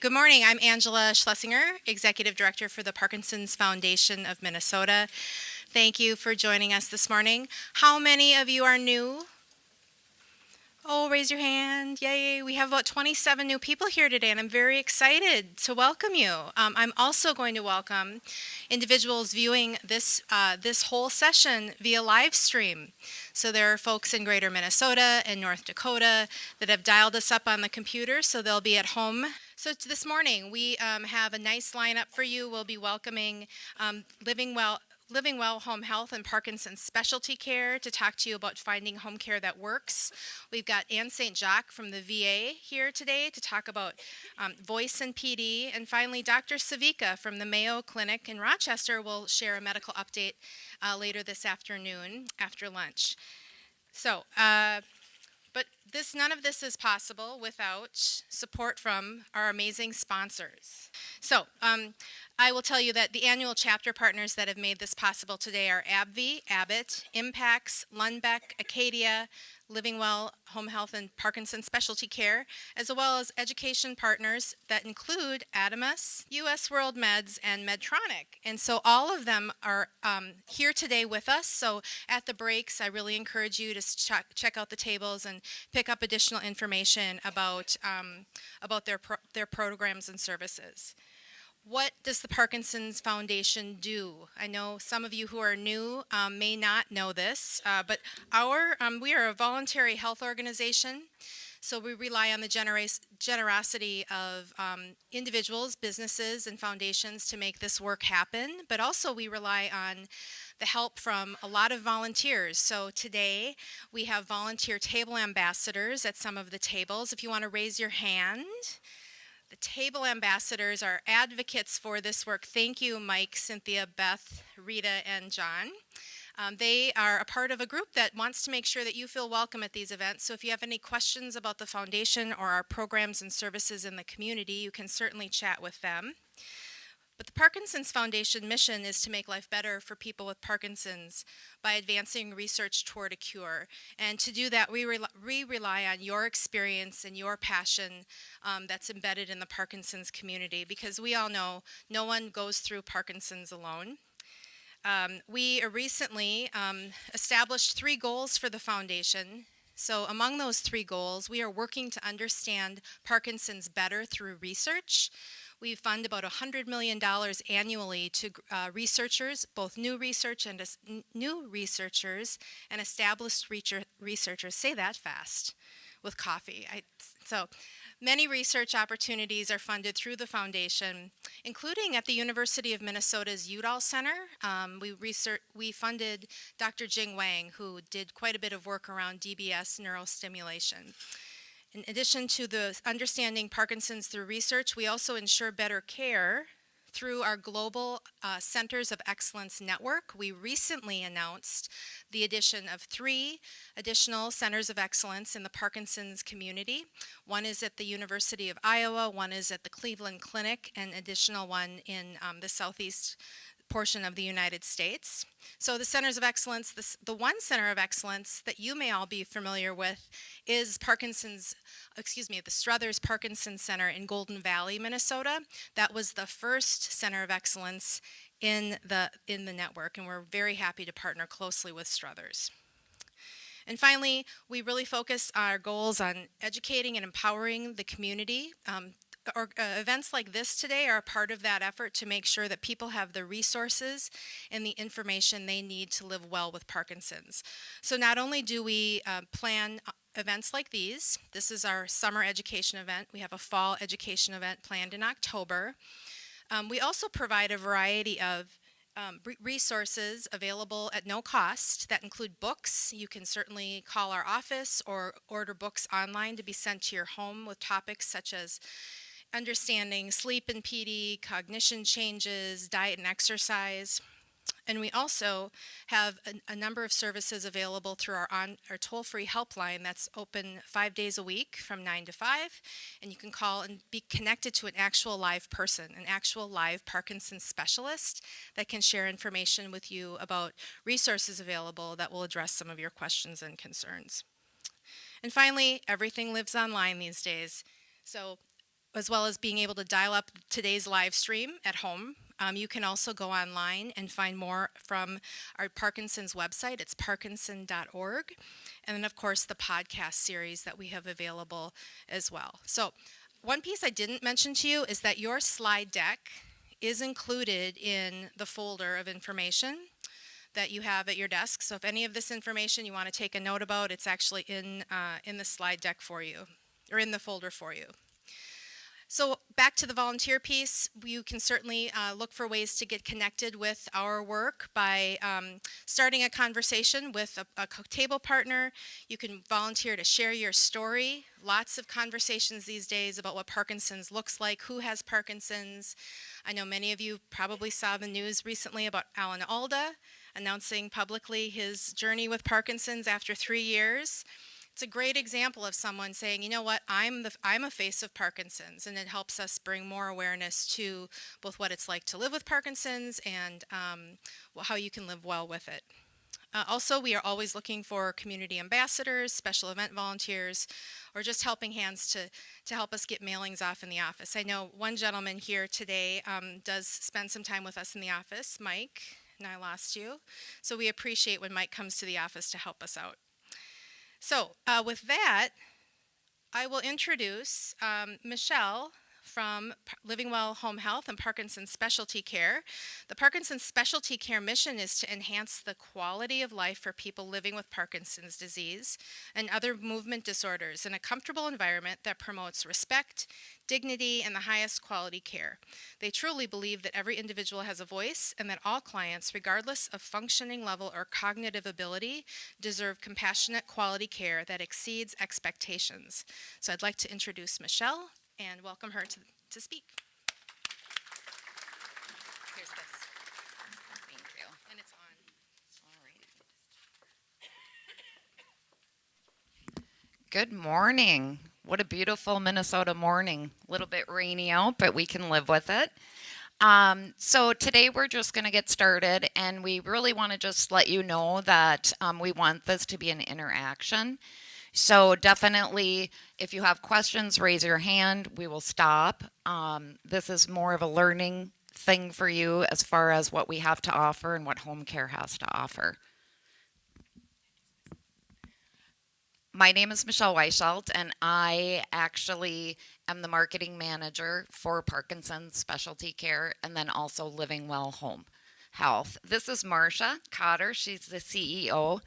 Good morning. I'm Angela Schlesinger, Executive Director for the Parkinson's Foundation of Minnesota. Thank you for joining us this morning. How many of you are new? Oh, raise your hand. Yay. We have about 27 new people here today, and I'm very excited to welcome you. I'm also going to welcome individuals viewing this whole session via live stream. So there are folks in Greater Minnesota and North Dakota that have dialed us up on the computer, so they'll be at home. So this morning, we have a nice lineup for you. We'll be welcoming Living Well Home Health and Parkinson's Specialty Care to talk to you about finding home care that works. We've got Ann St. Jacques from the VA here today to talk about voice and PD. And finally, Dr. Savica from the Mayo Clinic in Rochester will share a medical update later this afternoon after lunch. So, but none of this is possible without support from our amazing sponsors. So I will tell you that the annual chapter partners that have made this possible today are AbbVie, Abbott, Impacts, Lundbeck, Acadia, Living Well Home Health and Parkinson's Specialty Care, as well as education partners that include Adamus, US World Meds, and Medtronic. And so all of them are here today with us. So at the breaks, I really encourage you to check out the tables and pick up additional information about their programs and services. What does the Parkinson's Foundation do? I know some of you who are new may not know this, but we are a voluntary health organization, so we rely on the generosity of individuals, businesses, and foundations to make this work happen, but also we rely on the help from a lot of volunteers. So today we have volunteer table ambassadors at some of the tables. If you want to raise your hand. The table ambassadors are advocates for this work. Thank you, Mike, Cynthia, Beth, Rita, and John. They are a part of a group that wants to make sure that you feel welcome at these events. So if you have any questions about the foundation or our programs and services in the community, you can certainly chat with them. But the Parkinson's Foundation mission is to make life better for people with Parkinson's by advancing research toward a cure. And to do that, we rely on your experience and your passion that's embedded in the Parkinson's community, because we all know no one goes through Parkinson's alone. We recently established 3 goals for the foundation. So among those 3 goals, we are working to understand Parkinson's better through research. We fund about $100 million annually to researchers, both new researchers and established researchers. Say that fast with coffee. So many research opportunities are funded through the foundation, including at the University of Minnesota's Udall Center. We funded Dr. Jing Wang, who did quite a bit of work around DBS neurostimulation. In addition to the understanding Parkinson's through research, we also ensure better care through our Global Centers of Excellence network. We recently announced the addition of 3 additional centers of excellence in the Parkinson's community. One is at the University of Iowa, one is at the Cleveland Clinic, and an additional one in the southeast portion of the United States. So the centers of excellence, the one center of excellence that you may all be familiar with is the Struthers Parkinson Center in Golden Valley, Minnesota. That was the first center of excellence in the network, and we're very happy to partner closely with Struthers. And finally, we really focus our goals on educating and empowering the community. Events like this today are a part of that effort to make sure that people have the resources and the information they need to live well with Parkinson's. So not only do we plan events like these, this is our summer education event. We have a fall education event planned in October. We also provide a variety of resources available at no cost that include books. You can certainly call our office or order books online to be sent to your home with topics such as understanding sleep and PD, cognition changes, diet and exercise. And we also have a number of services available through our toll-free helpline that's open 5 days a week from 9 to 5. And you can call and be connected to an actual live person, an actual live Parkinson's specialist that can share information with you about resources available that will address some of your questions and concerns. And finally, everything lives online these days. So as well as being able to dial up today's live stream at home. You can also go online and find more from our Parkinson's website. It's parkinson.org. And then, of course, the podcast series that we have available as well. So one piece I didn't mention to you is that your slide deck is included in the folder of information that you have at your desk. So if any of this information you want to take a note about, it's actually in the slide deck for you, or in the folder for you. So back to the volunteer piece, you can certainly look for ways to get connected with our work by starting a conversation with a table partner. You can volunteer to share your story. Lots of conversations these days about what Parkinson's looks like, who has Parkinson's. I know many of you probably saw the news recently about Alan Alda announcing publicly his journey with Parkinson's after 3 years. It's a great example of someone saying, you know what, I'm a face of Parkinson's, and it helps us bring more awareness to both what it's like to live with Parkinson's and how you can live well with it. Also, we are always looking for community ambassadors, special event volunteers, or just helping hands to help us get mailings off in the office. I know one gentleman here today does spend some time with us in the office, Mike, and I lost you. So we appreciate when Mike comes to the office to help us out. So with that, I will introduce Michelle from Living Well Home Health and Parkinson's Specialty Care. The Parkinson's Specialty Care mission is to enhance the quality of life for people living with Parkinson's disease and other movement disorders in a comfortable environment that promotes respect, dignity, and the highest quality care. They truly believe that every individual has a voice and that all clients, regardless of functioning level or cognitive ability, deserve compassionate quality care that exceeds expectations. So I'd like to introduce Michelle and welcome her to speak. Here's this. Thank you. And it's on. All right. Good morning. What a beautiful Minnesota morning. A little bit rainy out, but we can live with it. So today we're just going to get started, and we really want to just let you know that we want this to be an interaction. So definitely, if you have questions, raise your hand. We will stop. This is more of a learning thing for you as far as what we have to offer and what home care has to offer. My name is Michelle Weichelt, and I actually am the marketing manager for Parkinson's Specialty Care and then also Living Well Home Health. This is Marcia Cotter. She's the CEO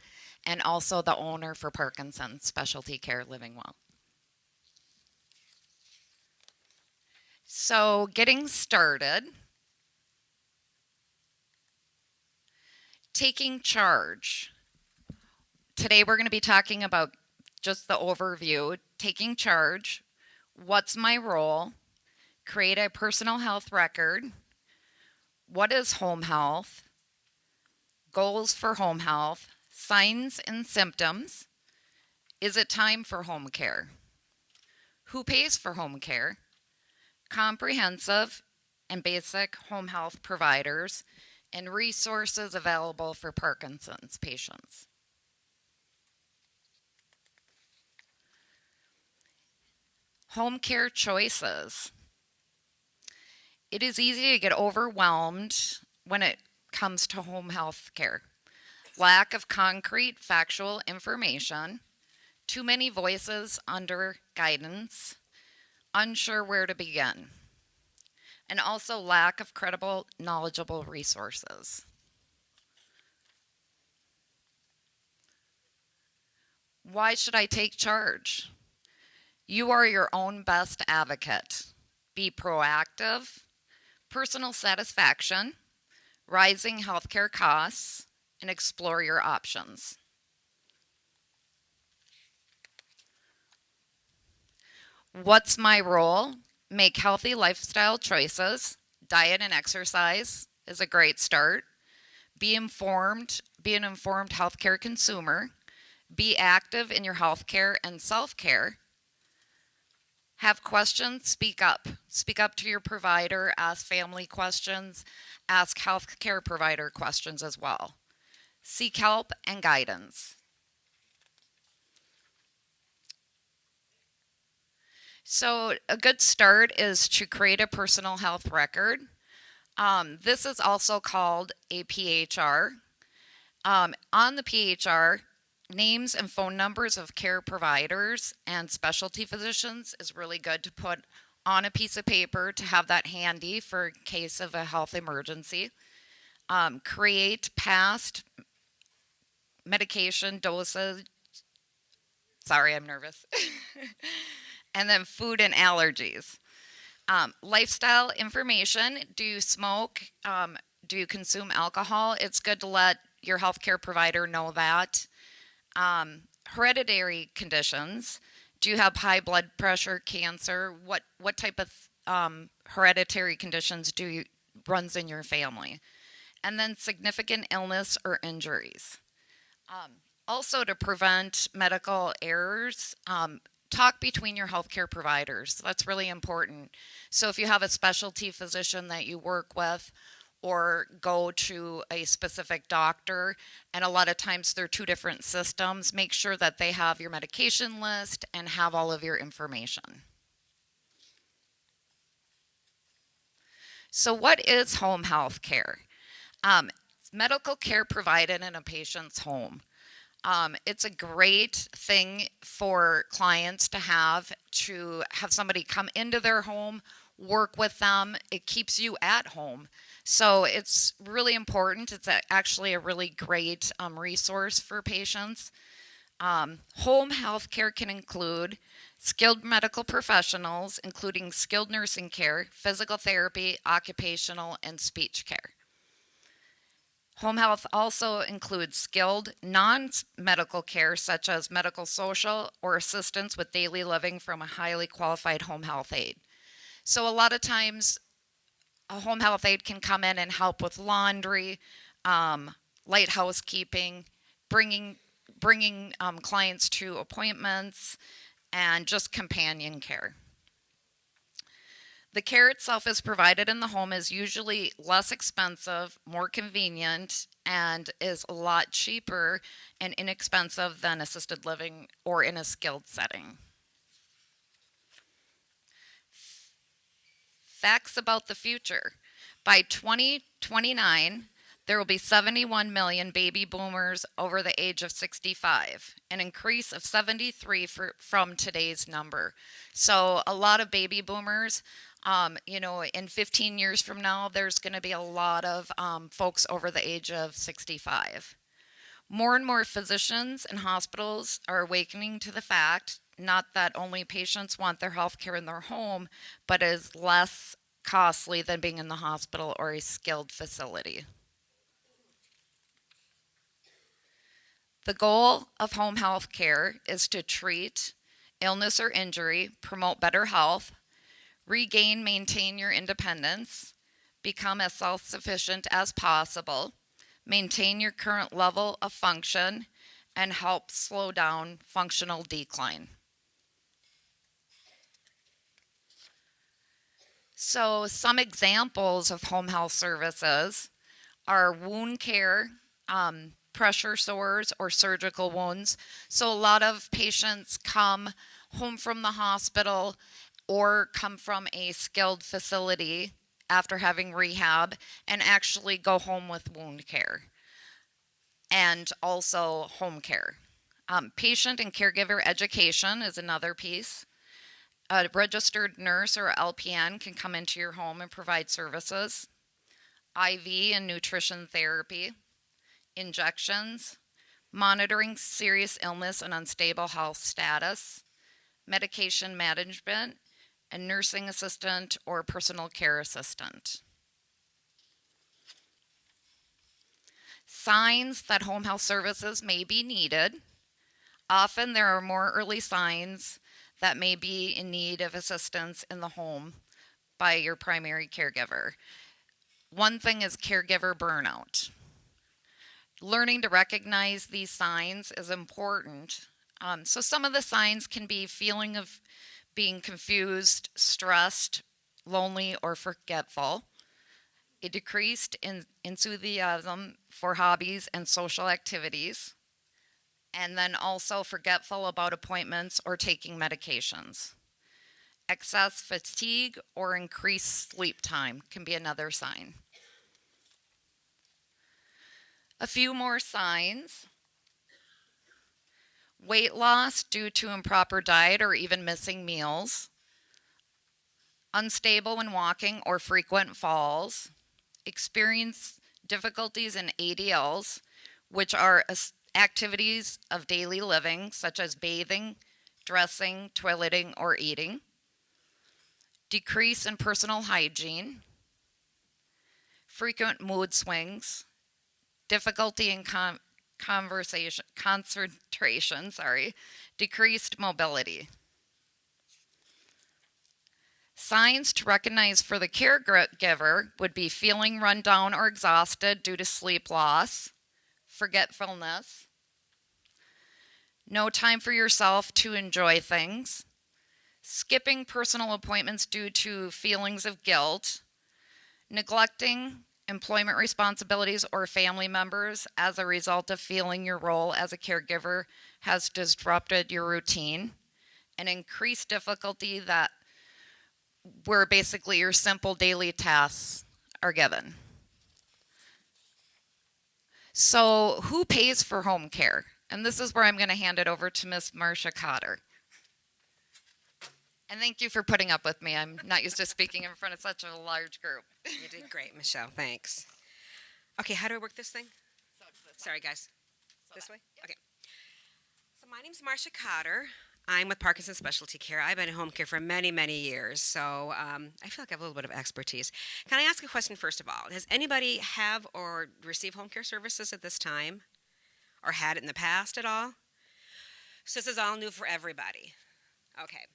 and also the owner for Parkinson's Specialty Care Living Well. So getting started, taking charge. Today we're going to be talking about just the overview, taking charge, what's my role, create a personal health record, what is home health, goals for home health, signs and symptoms, is it time for home care, who pays for home care, comprehensive and basic home health providers, and resources available for Parkinson's patients. Home care choices. It is easy to get overwhelmed when it comes to home health care. Lack of concrete, factual information, too many voices under guidance, unsure where to begin, and also lack of credible, knowledgeable resources. Why should I take charge? You are your own best advocate. Be proactive, personal satisfaction, rising healthcare costs, and explore your options. What's my role? Make healthy lifestyle choices. Diet and exercise is a great start. Be informed, be an informed healthcare consumer. Be active in your healthcare and self-care. Have questions, speak up. Speak up to your provider, ask family questions, ask healthcare provider questions as well. Seek help and guidance. So a good start is to create a personal health record. This is also called a PHR. On the PHR, names and phone numbers of care providers and specialty physicians is really good to put on a piece of paper to have that handy for case of a health emergency. Create past medication doses. Sorry, I'm nervous. And then food and allergies. Lifestyle information. Do you smoke? Do you consume alcohol? It's good to let your healthcare provider know that. Hereditary conditions. Do you have high blood pressure, cancer? What type of hereditary conditions runs in your family? And then significant illness or injuries. Also, to prevent medical errors, talk between your healthcare providers. That's really important. So if you have a specialty physician that you work with or go to a specific doctor, and a lot of times they're two different systems, make sure that they have your medication list and have all of your information. So what is home health care? Medical care provided in a patient's home. It's a great thing for clients to have somebody come into their home, work with them. It keeps you at home. So it's really important. It's actually a really great resource for patients. Home health care can include skilled medical professionals, including skilled nursing care, physical therapy, occupational, and speech care. Home health also includes skilled non-medical care such as medical social or assistance with daily living from a highly qualified home health aide. So a lot of times a home health aide can come in and help with laundry, light housekeeping, bringing clients to appointments, and just companion care. The care itself is provided in the home is usually less expensive, more convenient, and is a lot cheaper and inexpensive than assisted living or in a skilled setting. Facts about the future. By 2029, there will be 71 million baby boomers over the age of 65, an increase of 73 from today's number. So a lot of baby boomers. In 15 years from now, there's going to be a lot of folks over the age of 65. More and more physicians and hospitals are awakening to the fact, not that only patients want their health care in their home, but is less costly than being in the hospital or a skilled facility. The goal of home health care is to treat illness or injury, promote better health, maintain your independence, become as self-sufficient as possible, maintain your current level of function, and help slow down functional decline. So some examples of home health services are wound care, pressure sores or surgical wounds. So a lot of patients come home from the hospital or come from a skilled facility after having rehab and actually go home with wound care and also home care. Patient and caregiver education is another piece. A registered nurse or LPN can come into your home and provide services. IV and nutrition therapy, injections, monitoring serious illness and unstable health status, medication management, a nursing assistant or personal care assistant. Signs that home health services may be needed. Often there are more early signs that may be in need of assistance in the home by your primary caregiver. One thing is caregiver burnout. Learning to recognize these signs is important. So some of the signs can be feeling of being confused, stressed, lonely, or forgetful. A decreased enthusiasm for hobbies and social activities. And then also forgetful about appointments or taking medications. Excess fatigue or increased sleep time can be another sign. A few more signs. Weight loss due to improper diet or even missing meals. Unstable when walking or frequent falls. Experience difficulties in ADLs, which are activities of daily living, such as bathing, dressing, toileting, or eating. Decrease in personal hygiene. Frequent mood swings. Difficulty in concentration, decreased mobility. Signs to recognize for the caregiver would be feeling run down or exhausted due to sleep loss, forgetfulness, no time for yourself to enjoy things, skipping personal appointments due to feelings of guilt, neglecting employment responsibilities or family members as a result of feeling your role as a caregiver has disrupted your routine, and increased difficulty that where basically your simple daily tasks are given. So who pays for home care? And this is where I'm going to hand it over to Miss Marcia Cotter. And thank you for putting up with me. I'm not used to speaking in front of such a large group. You did great, Michelle. Thanks. Okay, how do I work this thing? Sorry, guys. This way? Okay. So my name's Marcia Cotter. I'm with Parkinson Specialty Care. I've been in home care for many, many years, so I feel like I have a little bit of expertise. Can I ask a question first of all? Does anybody have or receive home care services at this time? Or had it in the past at all? So this is all new for everybody. Okay.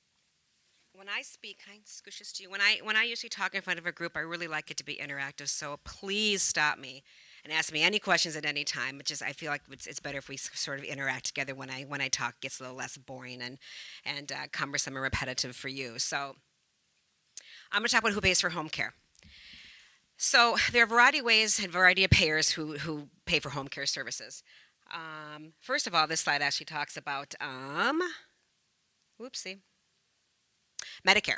When I speak, can I scoosh this to you? When I usually talk in front of a group, I really like it to be interactive, so please stop me and ask me any questions at any time. I feel like it's better if we sort of interact together when I talk. It gets a little less boring and cumbersome and repetitive for you. So I'm going to talk about who pays for home care. So there are a variety of ways and variety of payers who pay for home care services. First of all, this slide actually talks about Medicare.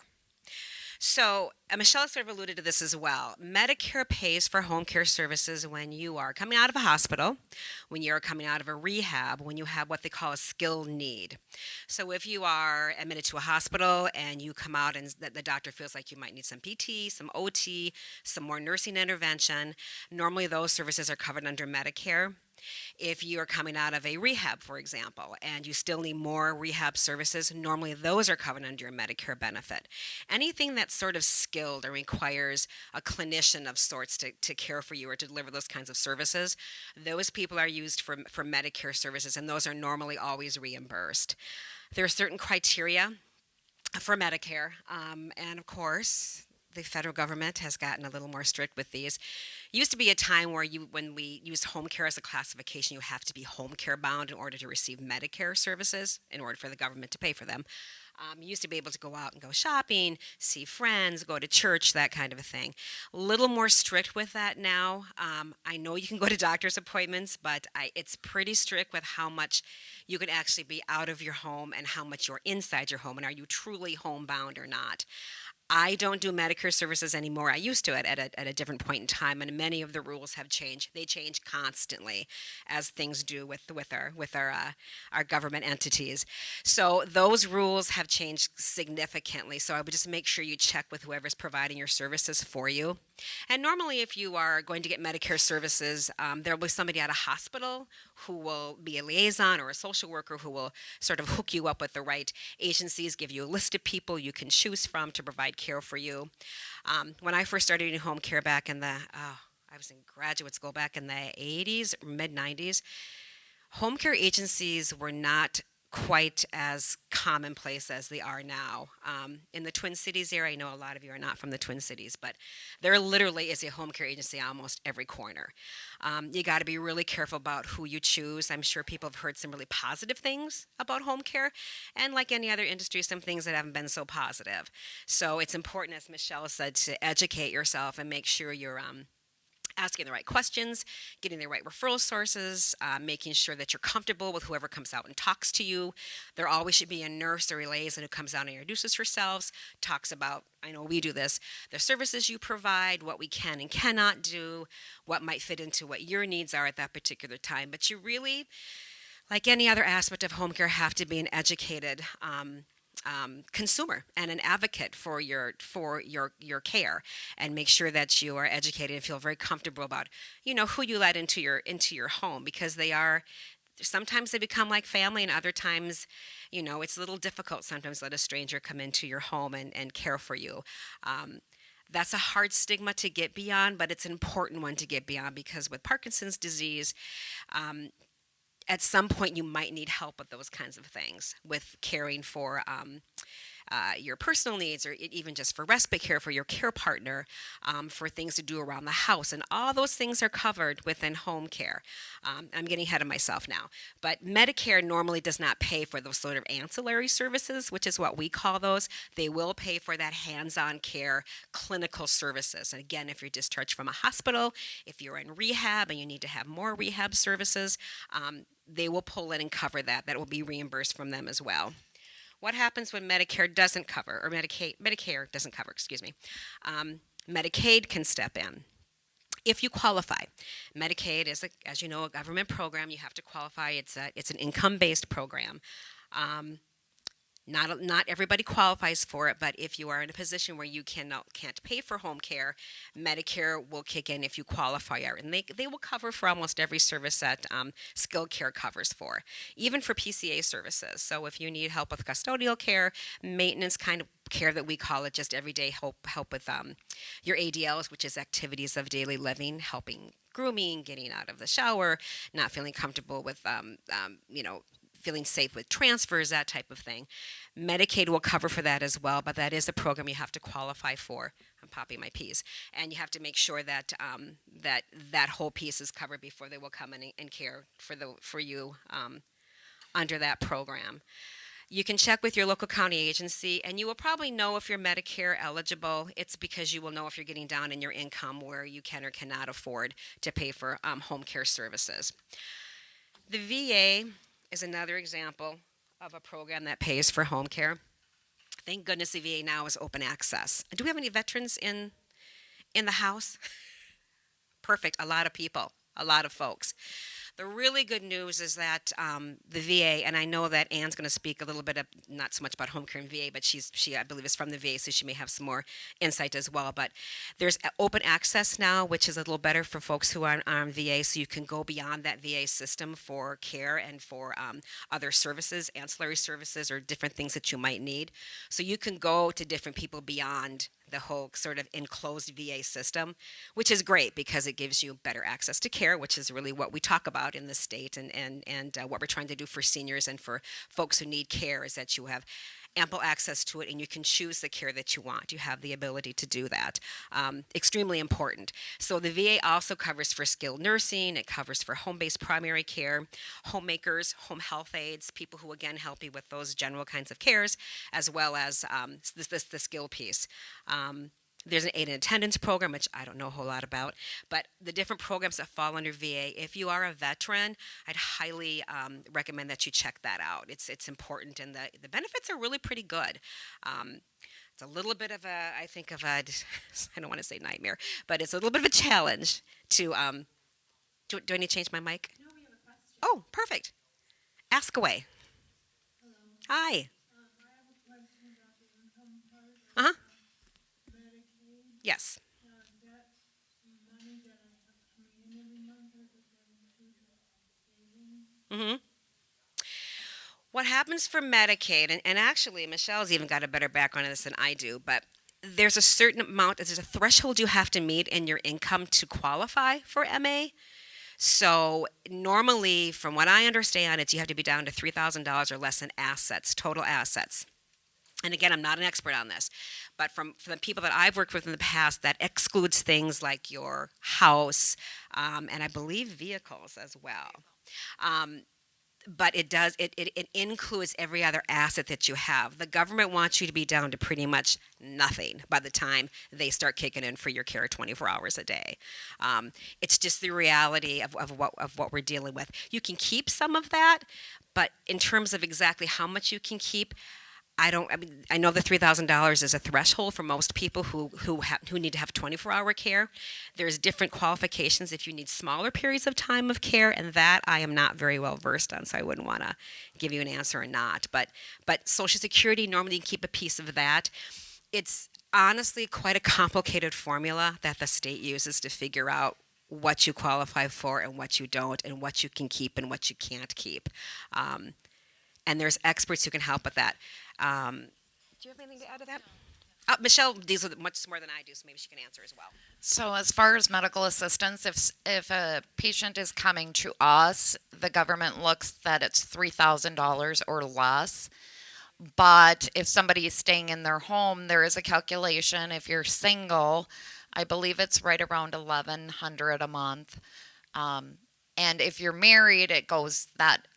So Michelle sort of alluded to this as well. Medicare pays for home care services when you are coming out of a hospital, when you're coming out of a rehab, when you have what they call a skilled need. So if you are admitted to a hospital and you come out and the doctor feels like you might need some PT, some OT, some more nursing intervention, normally those services are covered under Medicare. If you are coming out of a rehab, for example, and you still need more rehab services, normally those are covered under your Medicare benefit. Anything that's sort of skilled or requires a clinician of sorts to care for you or to deliver those kinds of services, those people are used for Medicare services, and those are normally always reimbursed. There are certain criteria for Medicare, and of course, the federal government has gotten a little more strict with these. Used to be a time where when we used home care as a classification, you have to be home care bound in order to receive Medicare services, in order for the government to pay for them. You used to be able to go out and go shopping, see friends, go to church, that kind of a thing. A little more strict with that now. I know you can go to doctor's appointments, but it's pretty strict with how much you can actually be out of your home and how much you're inside your home, and are you truly homebound or not. I don't do Medicare services anymore. I used to at a different point in time, and many of the rules have changed. They change constantly, as things do with our government entities. So those rules have changed significantly. So I would just make sure you check with whoever's providing your services for you. And normally, if you are going to get Medicare services, there will be somebody at a hospital who will be a liaison or a social worker who will sort of hook you up with the right agencies, give you a list of people you can choose from to provide care for you. When I first started doing home care back in I was in graduate school back in the 80s, mid-90s, home care agencies were not quite as commonplace as they are now. In the Twin Cities area, I know a lot of you are not from the Twin Cities, but there literally is a home care agency on almost every corner. You got to be really careful about who you choose. I'm sure people have heard some really positive things about home care, and like any other industry, some things that haven't been so positive. So it's important, as Michelle said, to educate yourself and make sure you're asking the right questions, getting the right referral sources, making sure that you're comfortable with whoever comes out and talks to you. There always should be a nurse or a liaison who comes out and introduces herself, talks about, I know we do this, the services you provide, what we can and cannot do, what might fit into what your needs are at that particular time. But you really, like any other aspect of home care, have to be an educated consumer and an advocate for your care, and make sure that you are educated and feel very comfortable about who you let into your home, because sometimes they become like family, and other times it's a little difficult sometimes to let a stranger come into your home and care for you. That's a hard stigma to get beyond, but it's an important one to get beyond, because with Parkinson's disease, at some point you might need help with those kinds of things, with caring for your personal needs, or even just for respite care for your care partner, for things to do around the house. And all those things are covered within home care. I'm getting ahead of myself now. But Medicare normally does not pay for those sort of ancillary services, which is what we call those. They will pay for that hands-on care, clinical services. And again, if you're discharged from a hospital, if you're in rehab and you need to have more rehab services, they will pull in and cover that. That will be reimbursed from them as well. What happens when Medicare doesn't cover, or Medicare doesn't cover, excuse me? Medicaid can step in. If you qualify. Medicaid is, as you know, a government program. You have to qualify. It's an income-based program. Not everybody qualifies for it, but if you are in a position where you can't pay for home care, Medicare will kick in if you qualify, and they will cover for almost every service that skilled care covers for, even for PCA services. So if you need help with custodial care, maintenance kind of care that we call it, just everyday help with your ADLs, which is activities of daily living, helping grooming, getting out of the shower, not feeling comfortable with feeling safe with transfers, that type of thing. Medicaid will cover for that as well, but that is a program you have to qualify for. I'm popping my peas. And you have to make sure that that whole piece is covered before they will come in and care for you under that program. You can check with your local county agency, and you will probably know if you're Medicare eligible. It's because you will know if you're getting down in your income where you can or cannot afford to pay for home care services. The VA is another example of a program that pays for home care. Thank goodness the VA now is open access. Do we have any veterans in the house? Perfect. A lot of people, a lot of folks. The really good news is that the VA, and I know that Ann's going to speak a little bit, not so much about home care and VA, but she I believe is from the VA, so she may have some more insight as well. But there's open access now, which is a little better for folks who are on VA, so you can go beyond that VA system for care and for other services, ancillary services, or different things that you might need. So you can go to different people beyond the whole sort of enclosed VA system, which is great because it gives you better access to care, which is really what we talk about in the state, and what we're trying to do for seniors and for folks who need care is that you have ample access to it, and you can choose the care that you want. You have the ability to do that. Extremely important. So the VA also covers for skilled nursing. It covers for home-based primary care, homemakers, home health aides, people who, again, help you with those general kinds of cares, as well as the skill piece. There's an aid and attendance program, which I don't know a whole lot about, but the different programs that fall under VA, if you are a veteran, I'd highly recommend that you check that out. It's important, and the benefits are really pretty good. It's a little bit of I don't want to say nightmare, but it's a little bit of a challenge to, do I need to change my mic? No, we have a question. Oh, perfect. Ask away. Hello. Hi. I have a question about the income part Uh-huh. of Medicaid. Yes. That's money that I have coming in every month, or does that include savings? Mm-hmm. What happens for Medicaid, and actually Michelle's even got a better background on this than I do, but there's a certain amount, there's a threshold you have to meet in your income to qualify for MA. So normally, from what I understand, you have to be down to $3,000 or less in assets, total assets. And again, I'm not an expert on this, but from the people that I've worked with in the past, that excludes things like your house, and I believe vehicles as well. but it includes every other asset that you have. The government wants you to be down to pretty much nothing by the time they start kicking in for your care 24 hours a day. It's just the reality of what we're dealing with. You can keep some of that, but in terms of exactly how much you can keep, I know the $3,000 is a threshold for most people who need to have 24-hour care. There's different qualifications if you need smaller periods of time of care, and that I am not very well versed on, so I wouldn't want to give you an answer or not. But Social Security, normally you can keep a piece of that. It's honestly quite a complicated formula that the state uses to figure out what you qualify for and what you don't, and what you can keep and what you can't keep. And there's experts who can help with that. Do you have anything to add to that? Michelle deals with it much more than I do, so maybe she can answer as well. So as far as medical assistance, if a patient is coming to us, the government looks that it's $3,000 or less. But if somebody is staying in their home, there is a calculation. If you're single, I believe it's right around $1,100 a month. And if you're married, it goes that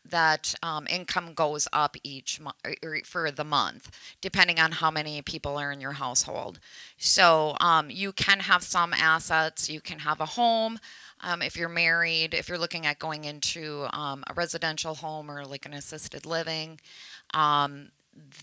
income goes up each month for the month, depending on how many people are in your household. So you can have some assets. You can have a home. If you're married, if you're looking at going into a residential home or like an assisted living,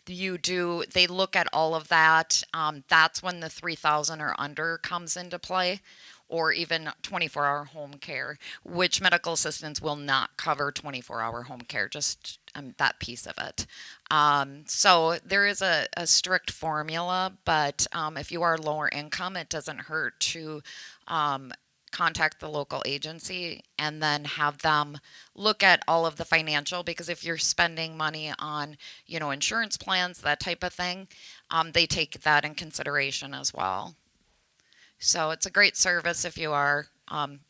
they look at all of that. That's when the 3,000 or under comes into play, or even 24-hour home care, which medical assistance will not cover 24-hour home care, just that piece of it. So there is a strict formula, but if you are lower income, it doesn't hurt to contact the local agency and then have them look at all of the financial, because if you're spending money on, insurance plans, that type of thing, they take that in consideration as well. So it's a great service if you are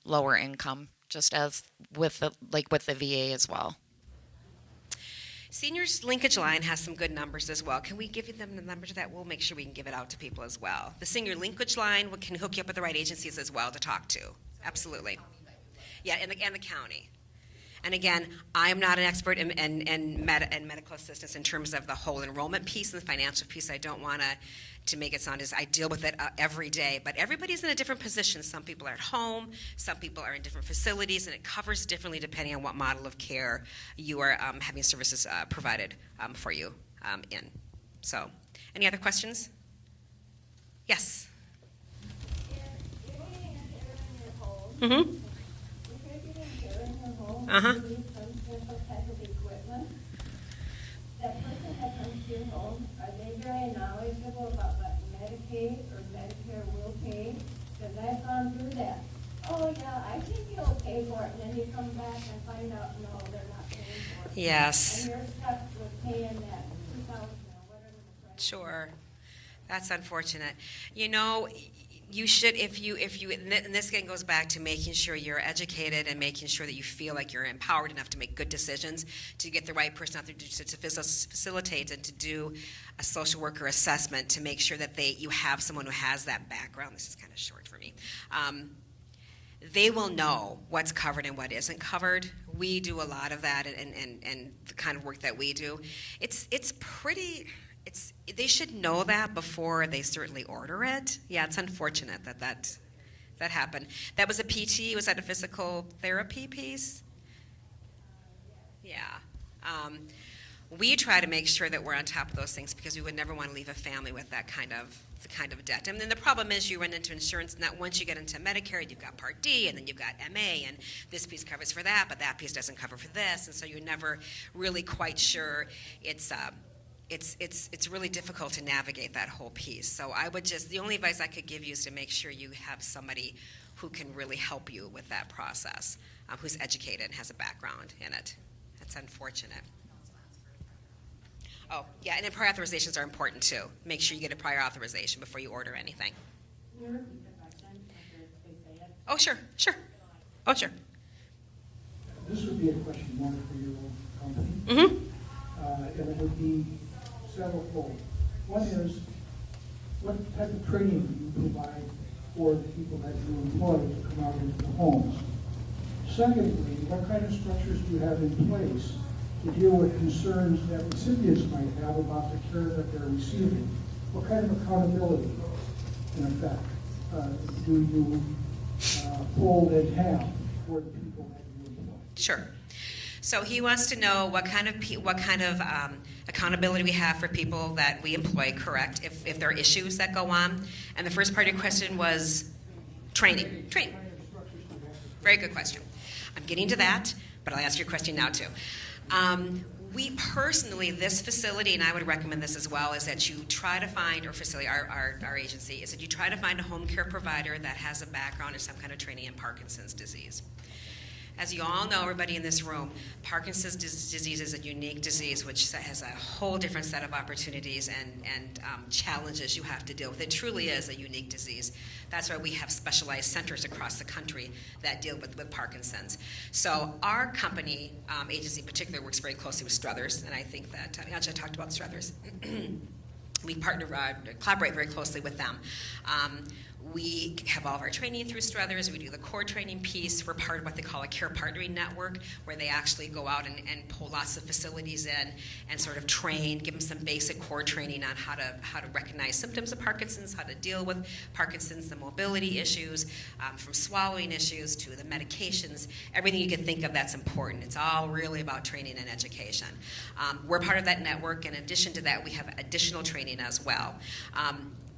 lower income, just as with the VA as well. Seniors Linkage Line has some good numbers as well. Can we give you them the numbers of that? We'll make sure we can give it out to people as well. The Senior Linkage Line can hook you up with the right agencies as well to talk to. Absolutely. Yeah, and the county. And again, I'm not an expert in medical assistance in terms of the whole enrollment piece and the financial piece. I don't want to make it sound as I deal with it every day, but everybody's in a different position. Some people are at home, some people are in different facilities, and it covers differently depending on what model of care you are having services provided for you in. So, any other questions? Yes. Mm-hmm. Uh-huh. Some special type of equipment. That person that comes to your home, are they very knowledgeable about what Medicaid or Medicare will pay? Because I've gone through that. Oh, yeah, I think you'll pay for it, and then you come back and find out, no, they're not paying for it. Yes. And you're stuck with paying that 2,000 or whatever the price. Sure. That's unfortunate. You should, if you, and this again goes back to making sure you're educated and making sure that you feel like you're empowered enough to make good decisions, to get the right person out there to facilitate and to do a social worker assessment to make sure that you have someone who has that background. This is kind of short for me. They will know what's covered and what isn't covered. We do a lot of that, and the kind of work that we do. They should know that before they certainly order it. Yeah, it's unfortunate that happened. That was a PT. Was that a physical therapy piece? Yeah. We try to make sure that we're on top of those things because we would never want to leave a family with that kind of debt. And then the problem is you run into insurance, not once you get into Medicare, you've got Part D, and then you've got MA, and this piece covers for that, but that piece doesn't cover for this, and so you're never really quite sure. It's really difficult to navigate that whole piece. So the only advice I could give you is to make sure you have somebody who can really help you with that process, who's educated and has a background in it. That's unfortunate. Oh, yeah, and then prior authorizations are important too. Make sure you get a prior authorization before you order anything. Oh, sure. Oh, sure. This would be a question more for your own company. Mm-hmm. And it would be severalfold. One is, what type of training do you provide for the people that you employ to come out into the homes? Secondly, what kind of structures do you have in place to deal with concerns that recipients might have about the care that they're receiving? What kind of accountability, in effect, do you hold and have for the people that you employ? Sure. So he wants to know what kind of accountability we have for people that we employ, correct, if there are issues that go on. And the first part of your question was training. Training. Very good question. I'm getting to that, but I'll ask your question now too. We personally, this facility, and I would recommend this as well, is that you try to find, or facility, our agency, is that you try to find a home care provider that has a background or some kind of training in Parkinson's disease. As you all know, everybody in this room, Parkinson's disease is a unique disease which has a whole different set of opportunities and challenges you have to deal with. It truly is a unique disease. That's why we have specialized centers across the country that deal with Parkinson's. So our company, agency in particular, works very closely with Struthers, and I think that, Angela talked about Struthers. We collaborate very closely with them. We have all of our training through Struthers. We do the core training piece. We're part of what they call a care partnering network, where they actually go out and pull lots of facilities in and sort of train, give them some basic core training on how to recognize symptoms of Parkinson's, how to deal with Parkinson's, the mobility issues, from swallowing issues to the medications, everything you can think of that's important. It's all really about training and education. We're part of that network. In addition to that, we have additional training as well.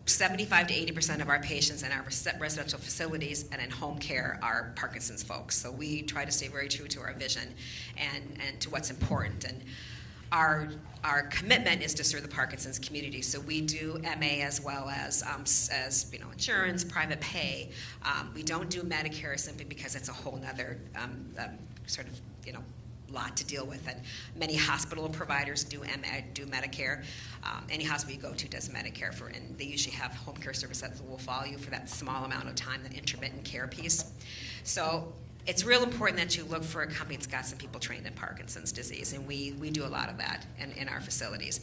75 to 80% of our patients in our residential facilities and in home care are Parkinson's folks. So we try to stay very true to our vision and to what's important. And our commitment is to serve the Parkinson's community. So we do MA as well as insurance, private pay. We don't do Medicare simply because it's a whole nother lot to deal with, and many hospital providers do Medicare. Any hospital you go to does Medicare and they usually have home care services that will follow you for that small amount of time, the intermittent care piece. So it's real important that you look for a company that's got some people trained in Parkinson's disease, and we do a lot of that in our facilities.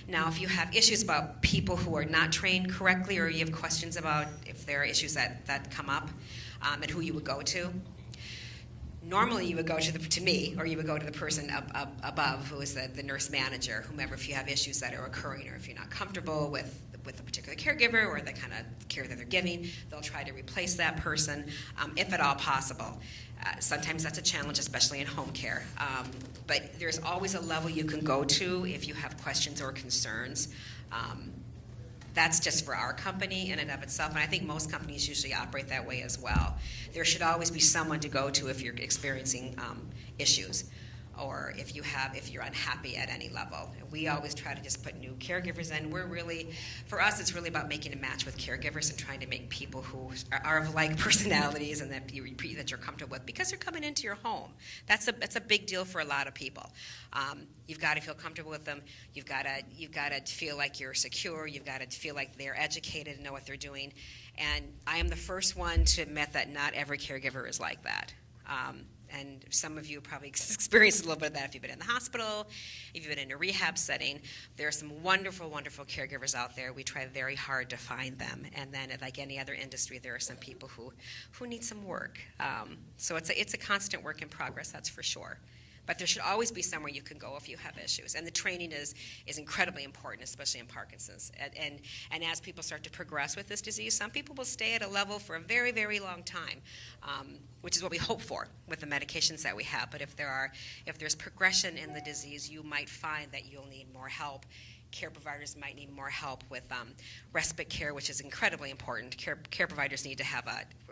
Now, if you have issues about people who are not trained correctly, or you have questions about if there are issues that come up, and who you would go to, normally you would go to me, or you would go to the person above, who is the nurse manager, whomever, if you have issues that are occurring, or if you're not comfortable with a particular caregiver or the kind of care that they're giving, they'll try to replace that person, if at all possible. Sometimes that's a challenge, especially in home care. But there's always a level you can go to if you have questions or concerns. That's just for our company in and of itself, and I think most companies usually operate that way as well. There should always be someone to go to if you're experiencing issues, or if you're unhappy at any level. We always try to just put new caregivers in. For us, it's really about making a match with caregivers and trying to make people who are of like personalities and that you're comfortable with, because they're coming into your home. That's a big deal for a lot of people. You've got to feel comfortable with them. You've got to feel like you're secure. You've got to feel like they're educated and know what they're doing. And I am the first one to admit that not every caregiver is like that. And some of you probably experienced a little bit of that if you've been in the hospital, if you've been in a rehab setting. There are some wonderful, wonderful caregivers out there. We try very hard to find them. And then, like any other industry, there are some people who need some work. So it's a constant work in progress, that's for sure. But there should always be somewhere you can go if you have issues. And the training is incredibly important, especially in Parkinson's. And as people start to progress with this disease, some people will stay at a level for a very, very long time, which is what we hope for with the medications that we have. But if there's progression in the disease, you might find that you'll need more help. Care providers might need more help with respite care, which is incredibly important. Care providers need to have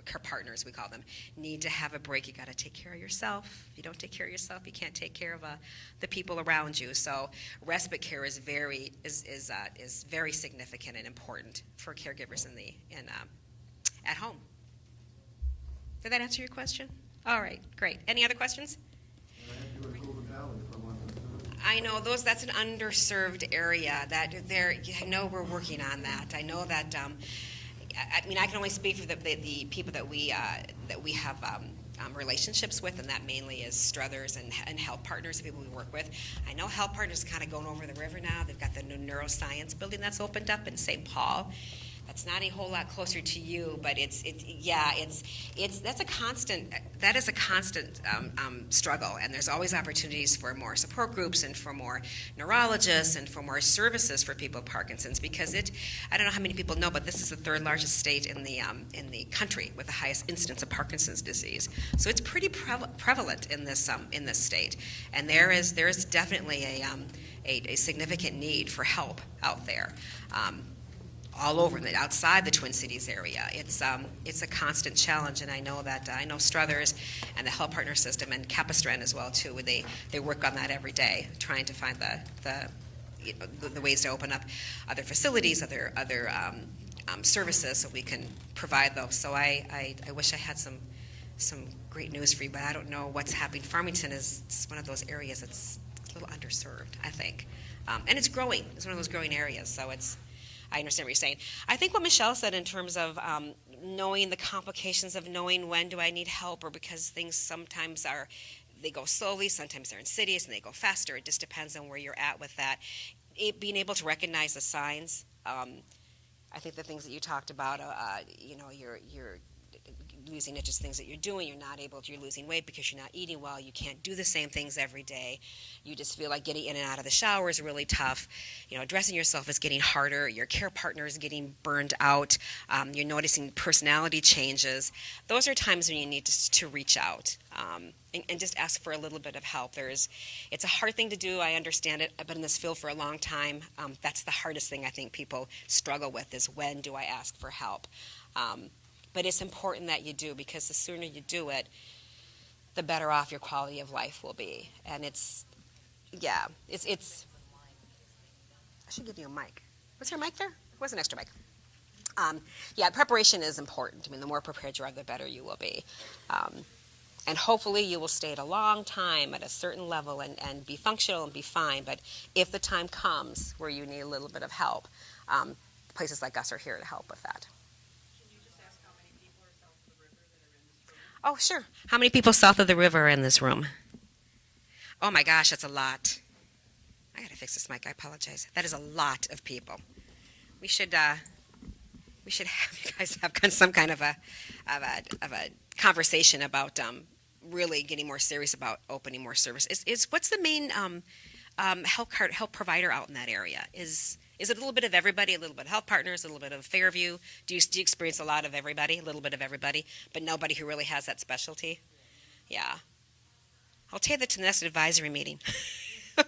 care partners, we call them, need to have a break. You got to take care of yourself. If you don't take care of yourself, you can't take care of the people around you. So respite care is very significant and important for caregivers at home. Did that answer your question? All right, great. Any other questions? I know that's an underserved area. I know we're working on that. I know that. I can only speak for the people that we have relationships with, and that mainly is Struthers and Health Partners, the people we work with. I know Health Partners is kind of going over the river now. They've got the new neuroscience building that's opened up in St. Paul. That's not a whole lot closer to you, but that's a constant. That is a constant struggle, and there's always opportunities for more support groups and for more neurologists and for more services for people with Parkinson's. Because I don't know how many people know, but this is the third largest state in the country with the highest incidence of Parkinson's disease. So it's pretty prevalent in this state, and there is definitely a significant need for help out there. All over, outside the Twin Cities area. It's a constant challenge, and I know Struthers and the Health Partner System and Capistran as well too. They work on that every day, trying to find the ways to open up other facilities, other services, so we can provide those. So I wish I had some great news for you, but I don't know what's happening. Farmington is one of those areas that's a little underserved, I think, and it's growing. It's one of those growing areas, so I understand what you're saying. I think what Michelle said in terms of knowing the complications of knowing when do I need help, or because things sometimes they go slowly, sometimes they're insidious and they go faster. It just depends on where you're at with that. Being able to recognize the signs. I think the things that you talked about, you're losing it, just things that you're doing. You're losing weight because you're not eating well. You can't do the same things every day. You just feel like getting in and out of the shower is really tough. Dressing yourself is getting harder. Your care partner is getting burned out. You're noticing personality changes. Those are times when you need to reach out and just ask for a little bit of help. It's a hard thing to do. I understand it. I've been in this field for a long time. That's the hardest thing I think people struggle with, is when do I ask for help? But it's important that you do, because the sooner you do it, the better off your quality of life will be. And it's I should give you a mic. Was there a mic there? Where's an extra mic? Preparation is important. I mean, the more prepared you are, the better you will be. And hopefully you will stay at a long time at a certain level and be functional and be fine. But if the time comes where you need a little bit of help, places like us are here to help with that. Oh, sure. How many people south of the river are in this room? Oh my gosh, that's a lot. I gotta fix this mic. I apologize. That is a lot of people. We should have you guys have some kind of a conversation about really getting more serious about opening more service. What's the main health provider out in that area? Is it a little bit of everybody, a little bit of health partners, a little bit of Fairview? Do you experience a lot of everybody, a little bit of everybody, but nobody who really has that specialty? Yeah. I'll take that to the next advisory meeting.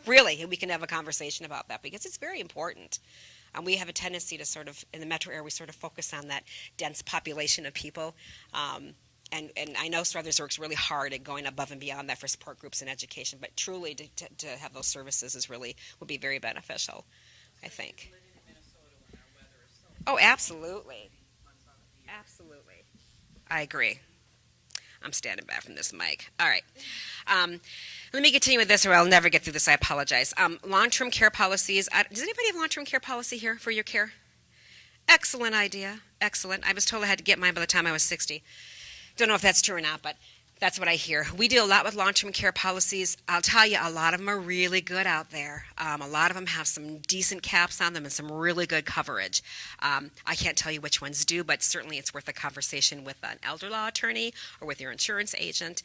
Really, we can have a conversation about that, because it's very important. We have a tendency to sort of, in the metro area, we sort of focus on that dense population of people. And I know Struthers works really hard at going above and beyond that for support groups and education, but truly to have those services would be very beneficial, I think. Oh, absolutely. Absolutely. I agree. I'm standing back from this mic. All right. Let me continue with this, or I'll never get through this. I apologize. Long-term care policies. Does anybody have long-term care policy here for your care? Excellent idea. Excellent. I was told I had to get mine by the time I was 60. Don't know if that's true or not, but that's what I hear. We deal a lot with long-term care policies. I'll tell you, a lot of them are really good out there. A lot of them have some decent caps on them and some really good coverage. I can't tell you which ones do, but certainly it's worth a conversation with an elder law attorney or with your insurance agent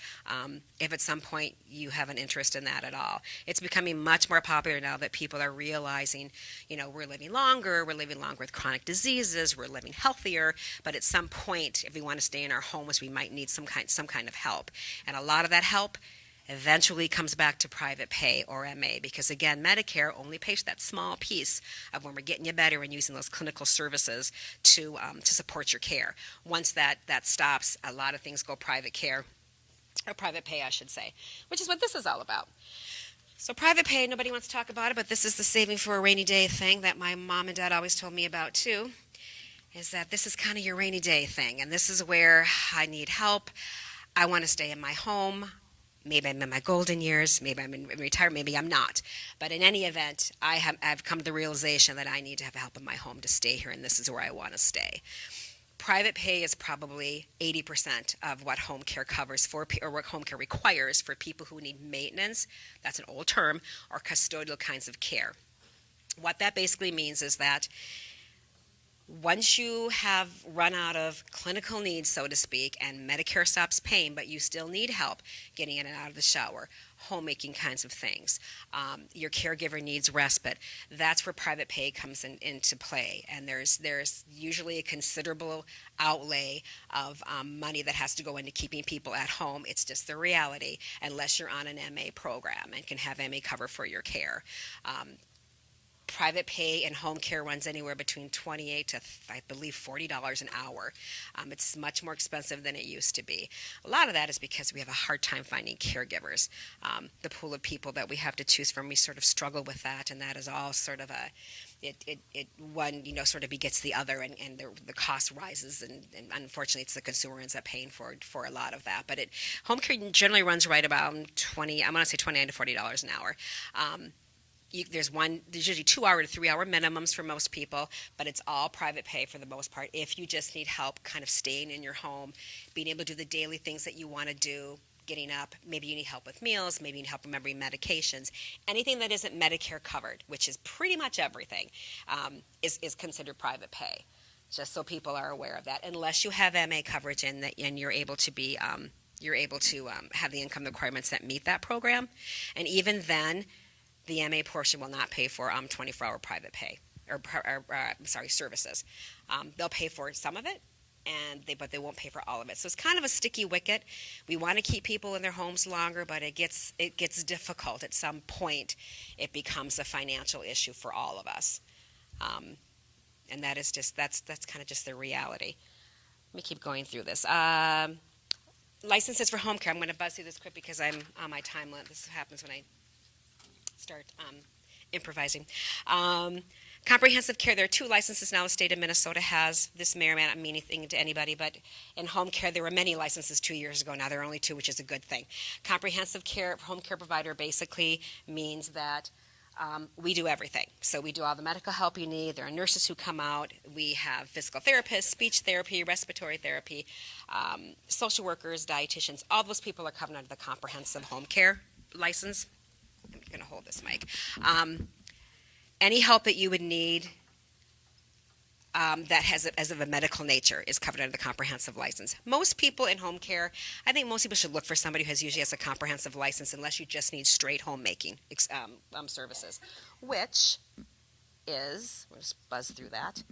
if at some point you have an interest in that at all. It's becoming much more popular now that people are realizing, we're living longer with chronic diseases, we're living healthier, but at some point, if we want to stay in our homes, we might need some kind of help. And a lot of that help eventually comes back to private pay or MA, because again, Medicare only pays that small piece of when we're getting you better and using those clinical services to support your care. Once that stops, a lot of things go private care, or private pay, I should say, which is what this is all about. So private pay, nobody wants to talk about it, but this is the saving for a rainy day thing that my mom and dad always told me about too, is that this is kind of your rainy day thing, and this is where I need help. I want to stay in my home. Maybe I'm in my golden years. Maybe I'm in retirement. Maybe I'm not. But in any event, I've come to the realization that I need to have help in my home to stay here, and this is where I want to stay. Private pay is probably 80% of what home care covers or what home care requires for people who need maintenance. That's an old term, or custodial kinds of care. What that basically means is that Once you have run out of clinical needs, so to speak, and Medicare stops paying, but you still need help getting in and out of the shower, homemaking kinds of things, your caregiver needs respite, that's where private pay comes into play. And there's usually a considerable outlay of money that has to go into keeping people at home. It's just the reality, unless you're on an MA program and can have MA cover for your care. Private pay and home care runs anywhere between $28 to, I believe, $40 an hour. It's much more expensive than it used to be. A lot of that is because we have a hard time finding caregivers. The pool of people that we have to choose from, we sort of struggle with that, and that is all sort of one, sort of begets the other, and the cost rises, and unfortunately it's the consumer ends up paying for a lot of that. But home care generally runs right about I'm going to say $29 to $40 an hour. There's usually 2 hour to 3 hour minimums for most people, but it's all private pay for the most part. If you just need help kind of staying in your home, being able to do the daily things that you want to do, getting up, maybe you need help with meals, maybe you need help remembering medications, anything that isn't Medicare covered, which is pretty much everything, is considered private pay. Just so people are aware of that, unless you have MA coverage and you're able to be have the income requirements that meet that program, and even then, the MA portion will not pay for 24-hour private pay services. They'll pay for some of it, but they won't pay for all of it. So it's kind of a sticky wicket. We want to keep people in their homes longer, but it gets difficult at some point. It becomes a financial issue for all of us, and that's kind of just the reality. Let me keep going through this. Licenses for home care. I'm going to buzz through this quick because I'm on my time limit. This happens when I start improvising. Comprehensive care, there are 2 licenses now the state of Minnesota has. This may or may not mean anything to anybody, but in home care there were many licenses 2 years ago. Now there are only 2, which is a good thing. Comprehensive care, home care provider basically means that we do everything. So we do all the medical help you need. There are nurses who come out. We have physical therapists, speech therapy, respiratory therapy, social workers, dietitians. All those people are covered under the comprehensive home care license. I'm going to hold this mic. Any help that you would need that has as of a medical nature is covered under the comprehensive license. Most people in home care, I think most people should look for somebody who usually has a comprehensive license, unless you just need straight homemaking services, which is, we'll just buzz through that,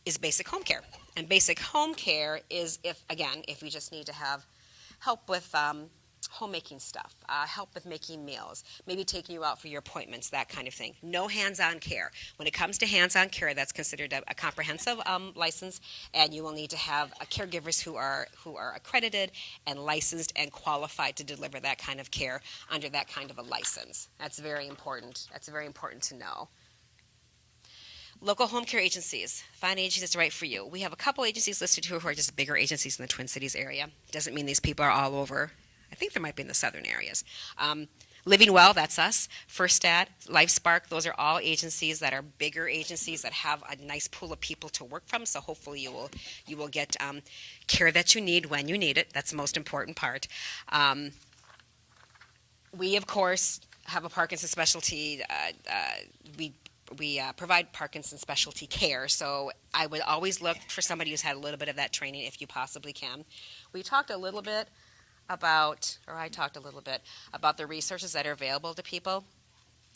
is basic home care. And basic home care is if you just need to have help with homemaking stuff, help with making meals, maybe taking you out for your appointments, that kind of thing. No hands-on care. When it comes to hands-on care, that's considered a comprehensive license, and you will need to have caregivers who are accredited and licensed and qualified to deliver that kind of care under that kind of a license. That's very important. That's very important to know. Local home care agencies. Find an agency that's right for you. We have a couple agencies listed here who are just bigger agencies in the Twin Cities area. Doesn't mean these people are all over. I think there might be in the southern areas. Living Well, that's us. First Stat, LifeSpark, those are all agencies that are bigger agencies that have a nice pool of people to work from. So hopefully you will get care that you need when you need it. That's the most important part. We of course have a Parkinson specialty. We provide Parkinson specialty care. So I would always look for somebody who's had a little bit of that training if you possibly can. I talked a little bit about the resources that are available to people.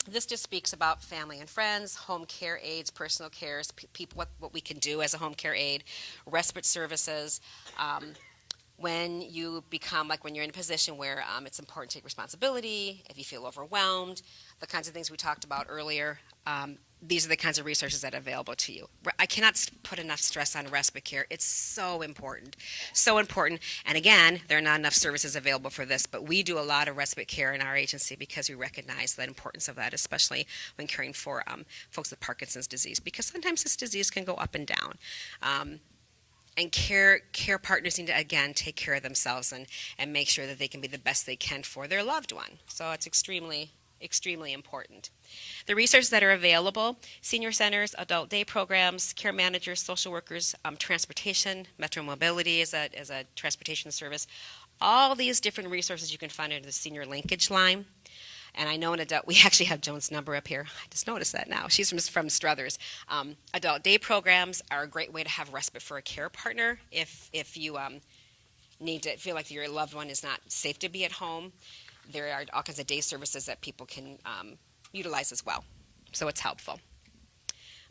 This just speaks about family and friends, home care aides, personal cares, people, what we can do as a home care aide, respite services. When you become, when you're in a position where it's important to take responsibility, if you feel overwhelmed, the kinds of things we talked about earlier, these are the kinds of resources that are available to you. I cannot put enough stress on respite care. It's so important, so important. And again, there are not enough services available for this, but we do a lot of respite care in our agency because we recognize the importance of that, especially when caring for folks with Parkinson's disease, because sometimes this disease can go up and down. And care partners need to, again, take care of themselves and make sure that they can be the best they can for their loved one. So it's extremely important. The resources that are available: senior centers, adult day programs, care managers, social workers, transportation, Metro Mobility is a transportation service. All these different resources you can find under the senior linkage line. And I know an adult, we actually have Joan's number up here. I just noticed that now. She's from Struthers. Adult day programs are a great way to have respite for a care partner if you need to feel like your loved one is not safe to be at home. There are all kinds of day services that people can utilize as well. So it's helpful.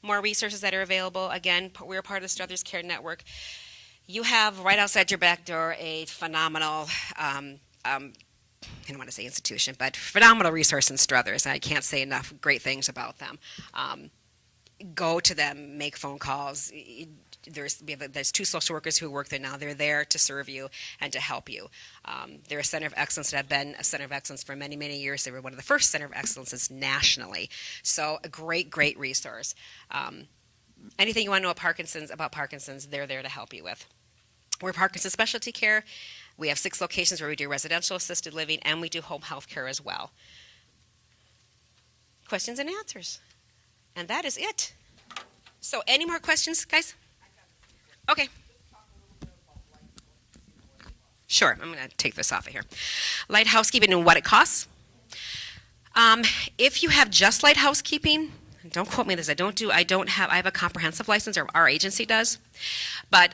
More resources that are available. Again, we're part of the Struthers Care Network. You have right outside your back door a phenomenal, I don't want to say institution, but phenomenal resource in Struthers. I can't say enough great things about them. Go to them, make phone calls. There's 2 social workers who work there now. They're there to serve you and to help you. They're a center of excellence that have been a center of excellence for many, many years. They were one of the first center of excellences nationally. So a great, great resource. Anything you want to know about Parkinson's, they're there to help you with. We're Parkinson's Specialty Care. We have 6 locations where we do residential assisted living, and we do home health care as well. Questions and answers. And that is it. So any more questions, guys? Okay. Sure, I'm going to take this off of here. Light housekeeping and what it costs. If you have just light housekeeping, don't quote me on this. I have a comprehensive license, or our agency does. But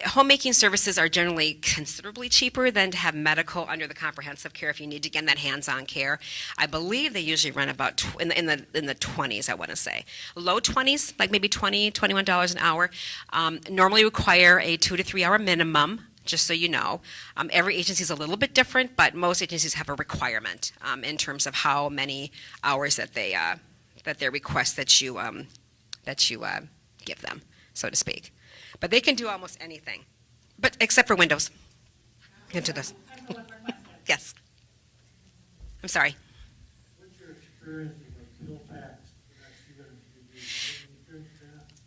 homemaking services are generally considerably cheaper than to have medical under the comprehensive care if you need to get that hands-on care. I believe they usually run about in the 20s, I want to say. Low 20s, like maybe $20, $21 an hour, normally require a 2 to 3 hour minimum, just so you know. Every agency is a little bit different, but most agencies have a requirement in terms of how many hours that they request that you give them, so to speak. But they can do almost anything, but except for windows. Into this. Yes. I'm sorry. What's your experience with pill packs?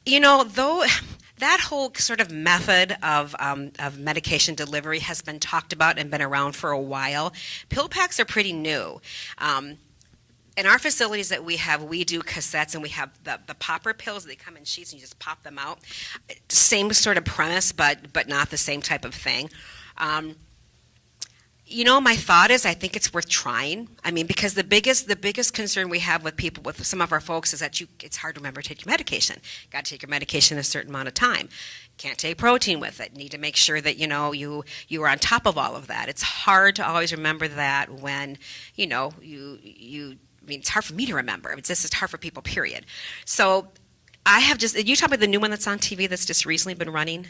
You know, though, that whole sort of method of medication delivery has been talked about and been around for a while. Pill packs are pretty new. In our facilities that we have, we do cassettes, and we have the popper pills. They come in sheets, and you just pop them out. Same sort of premise, but not the same type of thing. You know, my thought is I think it's worth trying. I mean, because the biggest concern we have with some of our folks is that it's hard to remember to take your medication. Got to take your medication a certain amount of time. Can't take protein with it. Need to make sure that you are on top of all of that. It's hard to always remember that when I mean, it's hard for me to remember. It's just hard for people, period. So I have you talk about the new one that's on TV that's just recently been running?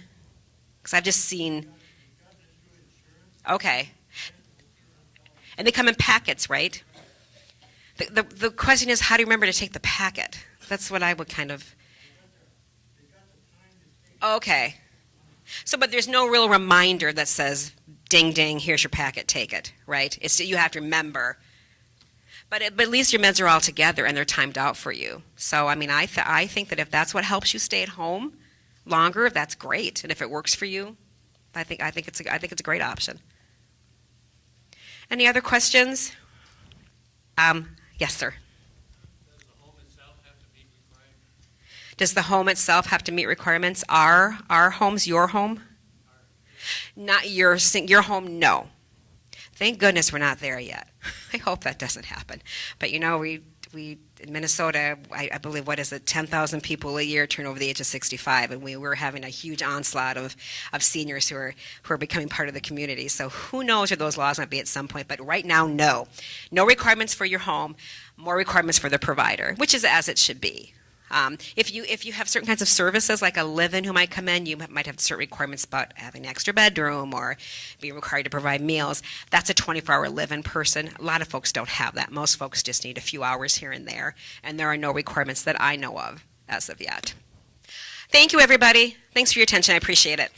Because I've just seen. Okay. And they come in packets, right? The question is, how do you remember to take the packet? That's what I would kind of. Okay. So, but there's no real reminder that says, ding, ding, here's your packet, take it, right? You have to remember. But at least your meds are all together and they're timed out for you. So, I mean, I think that if that's what helps you stay at home longer, that's great. And if it works for you, I think it's a great option. Any other questions? Yes, sir. Does the home itself have to meet requirements? Are our homes your home? Not your home, no. Thank goodness we're not there yet. I hope that doesn't happen. But we in Minnesota, I believe, 10,000 people a year turn over the age of 65, and we're having a huge onslaught of seniors who are becoming part of the community. So who knows where those laws might be at some point, but right now, no. No requirements for your home, more requirements for the provider, which is as it should be. If you have certain kinds of services, like a live-in who might come in, you might have certain requirements about having an extra bedroom or being required to provide meals. That's a 24-hour live-in person. A lot of folks don't have that. Most folks just need a few hours here and there, and there are no requirements that I know of as of yet. Thank you, everybody. Thanks for your attention. I appreciate it.